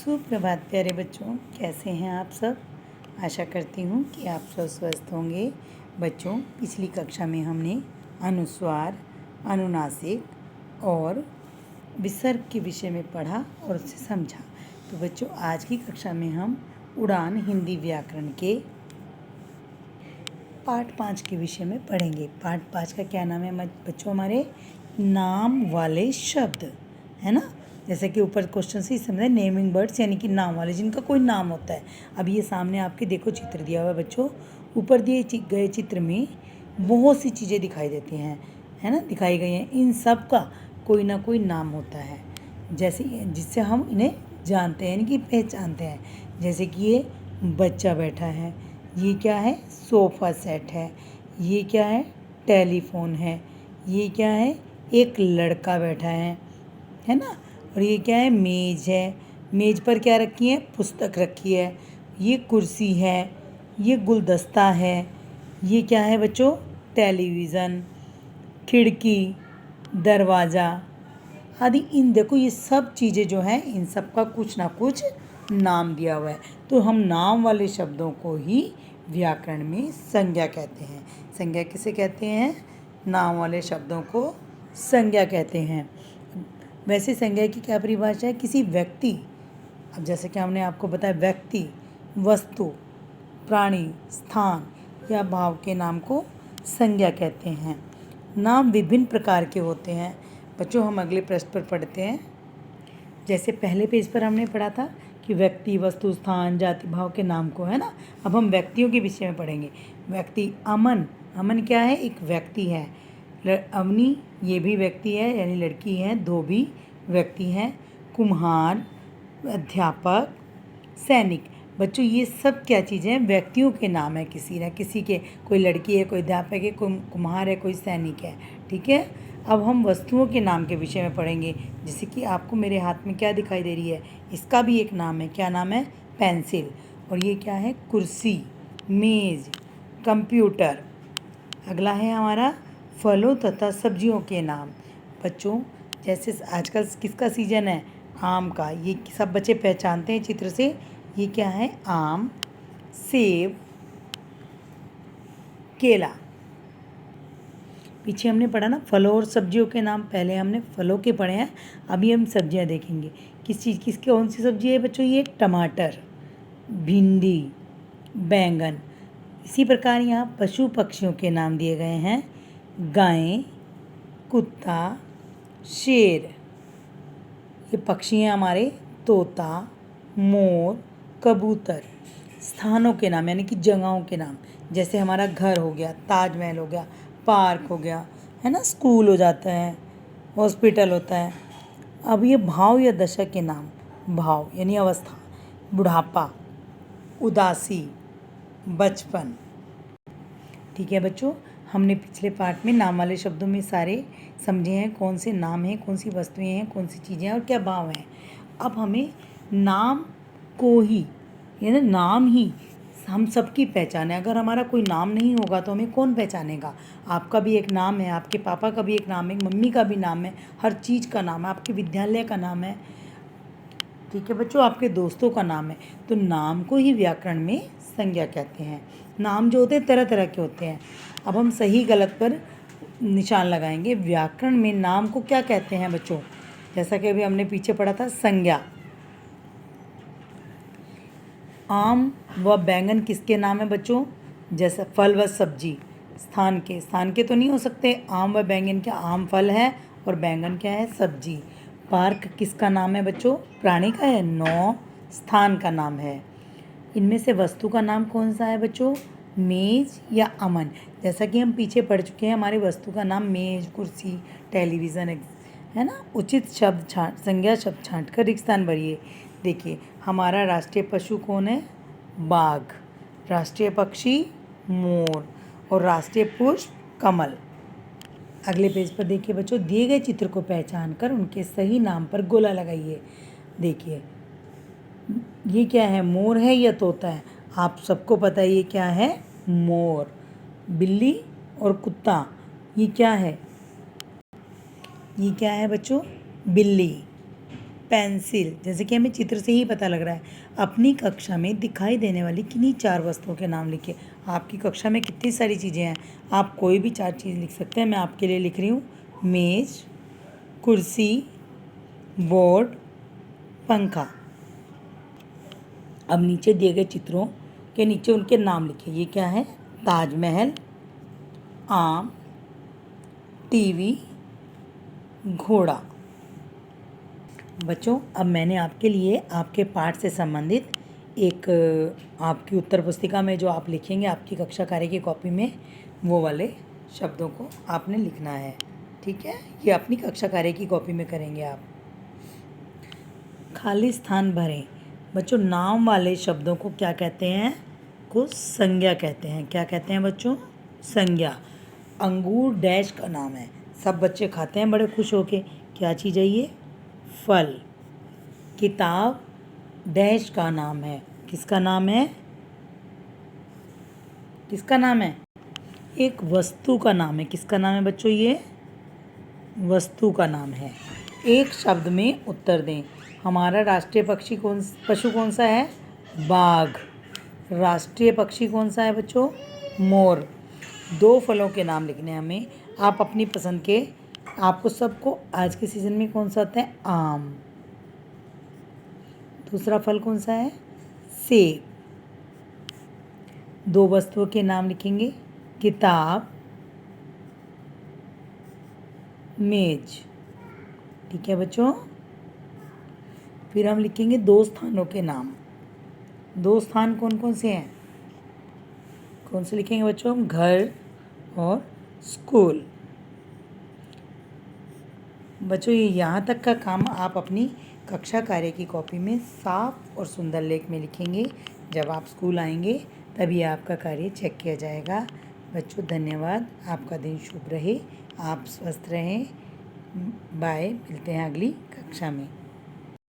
सुप्रभात प्यारे बच्चों, कैसे हैं आप सब। आशा करती हूँ कि आप सब स्वस्थ होंगे। बच्चों, पिछली कक्षा में हमने अनुस्वार, अनुनासिक और विसर्ग के विषय में पढ़ा और उसे समझा। तो बच्चों, आज की कक्षा में हम उड़ान हिंदी व्याकरण के पाठ 5 के विषय में पढ़ेंगे। पाठ 5 का क्या नाम है बच्चों? हमारे नाम वाले शब्द, है ना। जैसे कि ऊपर क्वेश्चन से समझे, नेमिंग बर्ड्स यानी कि नाम वाले, जिनका कोई नाम होता है। अब ये सामने आपके देखो चित्र दिया हुआ है बच्चों। ऊपर दिए गए चित्र में बहुत सी चीज़ें दिखाई देती हैं, है ना, दिखाई गई हैं। इन सब का कोई ना कोई नाम होता है, जैसे जिससे हम इन्हें जानते हैं, यानी कि पहचानते हैं। जैसे कि ये बच्चा बैठा है, ये क्या है? सोफ़ा सेट है। ये क्या है? टेलीफोन है। ये क्या है? एक लड़का बैठा है ना। और ये क्या है? मेज़ है। मेज़ पर क्या रखी है? पुस्तक रखी है। ये कुर्सी है। ये गुलदस्ता है। ये क्या है बच्चों? टेलीविज़न, खिड़की, दरवाज़ा आदि। इन देखो, ये सब चीज़ें जो हैं, इन सब का कुछ ना कुछ नाम दिया हुआ है। तो हम नाम वाले शब्दों को ही व्याकरण में संज्ञा कहते हैं। संज्ञा किसे कहते हैं? नाम वाले शब्दों को संज्ञा कहते हैं। वैसे संज्ञा की क्या परिभाषा है? किसी व्यक्ति, अब जैसे कि हमने आपको बताया, व्यक्ति, वस्तु, प्राणी, स्थान या भाव के नाम को संज्ञा कहते हैं। नाम विभिन्न प्रकार के होते हैं। बच्चों, हम अगले पृष्ठ पर पढ़ते हैं। जैसे पहले पेज पर हमने पढ़ा था कि व्यक्ति, वस्तु, स्थान, जाति, भाव के नाम को, है ना। अब हम व्यक्तियों के विषय में पढ़ेंगे। व्यक्ति, अमन। अमन क्या है? एक व्यक्ति है। अवनी, ये भी व्यक्ति है, यानी लड़की है। धोबी व्यक्ति हैं। कुम्हार, अध्यापक, सैनिक। बच्चों, ये सब क्या चीज़ें हैं? व्यक्तियों के नाम है, किसी न किसी के। कोई लड़की है, कोई अध्यापक है, कोई कुम्हार है, कोई सैनिक है। ठीक है। अब हम वस्तुओं के नाम के विषय में पढ़ेंगे। जैसे कि आपको मेरे हाथ में क्या दिखाई दे रही है? इसका भी एक नाम है। क्या नाम है? पेंसिल। और ये क्या है? कुर्सी, मेज़, कंप्यूटर। अगला है हमारा फलों तथा सब्जियों के नाम। बच्चों, जैसे आजकल किसका सीजन है? आम का। ये सब बच्चे पहचानते हैं चित्र से। ये क्या है? आम, सेब, केला। पीछे हमने पढ़ा ना फलों और सब्जियों के नाम। पहले हमने फलों के पढ़े हैं, अभी हम सब्जियां देखेंगे। किसकी कौन सी सब्जी है बच्चों? ये टमाटर, भिंडी, बैंगन। इसी प्रकार यहाँ पशु पक्षियों के नाम दिए गए हैं। गाय, कुत्ता, शेर। ये पक्षी हैं हमारे। तोता, मोर, कबूतर। स्थानों के नाम यानी कि जगहों के नाम। जैसे हमारा घर हो गया, ताजमहल हो गया, पार्क हो गया, है ना, स्कूल हो जाता है, हॉस्पिटल होता है। अब ये भाव या दशा के नाम। भाव यानी अवस्था, बुढ़ापा, उदासी, बचपन। ठीक है बच्चों, हमने पिछले पार्ट में नाम वाले शब्दों में सारे समझे हैं, कौन से नाम हैं, कौन सी वस्तुएं हैं, कौन सी चीज़ें हैं और क्या भाव हैं। अब हमें नाम को ही, यानी नाम ही हम सबकी पहचान है। अगर हमारा कोई नाम नहीं होगा तो हमें कौन पहचानेगा? आपका भी एक नाम है, आपके पापा का भी एक नाम है, मम्मी का भी नाम है, हर चीज़ का नाम है, आपके विद्यालय का नाम है। ठीक है बच्चों, आपके दोस्तों का नाम है। तो नाम को ही व्याकरण में संज्ञा कहते हैं। नाम जो होते हैं तरह तरह के होते हैं। अब हम सही गलत पर निशान लगाएंगे। व्याकरण में नाम को क्या कहते हैं बच्चों? जैसा कि अभी हमने पीछे पढ़ा था, संज्ञा। आम व बैंगन किसके नाम है बच्चों? जैसे फल व सब्जी। स्थान के तो नहीं हो सकते। आम व बैंगन क्या? आम फल है और बैंगन क्या है? सब्जी। पार्क किसका नाम है बच्चों? प्राणी का है। नो, स्थान का नाम है। इनमें से वस्तु का नाम कौन सा है बच्चों? मेज़ या अमन। जैसा कि हम पीछे पढ़ चुके हैं, हमारी वस्तु का नाम मेज़, कुर्सी, टेलीविज़न है ना। उचित शब्द संज्ञा शब्द छांट कर रिक्त स्थान भरिए। देखिए, हमारा राष्ट्रीय पशु कौन है? बाघ। राष्ट्रीय पक्षी मोर। और राष्ट्रीय पुष्प कमल। अगले पेज पर देखिए बच्चों, दिए गए चित्र को पहचान कर उनके सही नाम पर गोला लगाइए। देखिए, ये क्या है? मोर है या तोता है? आप सबको पता है ये क्या है? मोर। बिल्ली और कुत्ता, ये क्या है? ये क्या है बच्चों? बिल्ली। पेंसिल। जैसे कि हमें चित्र से ही पता लग रहा है। अपनी कक्षा में दिखाई देने वाली किन्हीं 4 वस्तुओं के नाम लिखिए। आपकी कक्षा में कितनी सारी चीज़ें हैं, आप कोई भी 4 चीज़ लिख सकते हैं। मैं आपके लिए लिख रही हूँ मेज़, कुर्सी, बोर्ड, पंखा। अब नीचे दिए गए चित्रों के नीचे उनके नाम लिखिए। ये क्या है? ताजमहल, आम, टीवी, घोड़ा। बच्चों, अब मैंने आपके लिए आपके पाठ से संबंधित एक आपकी उत्तर पुस्तिका में जो आप लिखेंगे आपकी कक्षा कार्य की कॉपी में, वो वाले शब्दों को आपने लिखना है। ठीक है, ये अपनी कक्षा कार्य की कॉपी में करेंगे आप। खाली स्थान भरें। बच्चों, नाम वाले शब्दों को क्या कहते हैं? को संज्ञा कहते हैं। क्या कहते हैं बच्चों? संज्ञा। अंगूर डैश का नाम है, सब बच्चे खाते हैं बड़े खुश होके। क्या चीज़ है ये? फल। किताब डैश का नाम है। किसका नाम है? किसका नाम है? एक वस्तु का नाम है। किसका नाम है बच्चों? ये वस्तु का नाम है। एक शब्द में उत्तर दें। हमारा राष्ट्रीय पशु कौन सा है? बाघ। राष्ट्रीय पक्षी कौन सा है बच्चों? मोर। 2 फलों के नाम लिखने हैं हमें, आप अपनी पसंद के। आपको सबको आज के सीज़न में कौन सा आता है? आम। दूसरा फल कौन सा है? सेब। 2 वस्तुओं के नाम लिखेंगे, किताब, मेज। ठीक है बच्चों। फिर हम लिखेंगे 2 स्थानों के नाम। 2 स्थान कौन कौन से हैं? कौन से लिखेंगे बच्चों? घर और स्कूल। बच्चों, ये यहाँ तक का काम आप अपनी कक्षा कार्य की कॉपी में साफ और सुंदर लेख में लिखेंगे। जब आप स्कूल आएंगे तभी आपका कार्य चेक किया जाएगा। बच्चों, धन्यवाद। आपका दिन शुभ रहे, आप स्वस्थ रहें। बाय, मिलते हैं अगली कक्षा में।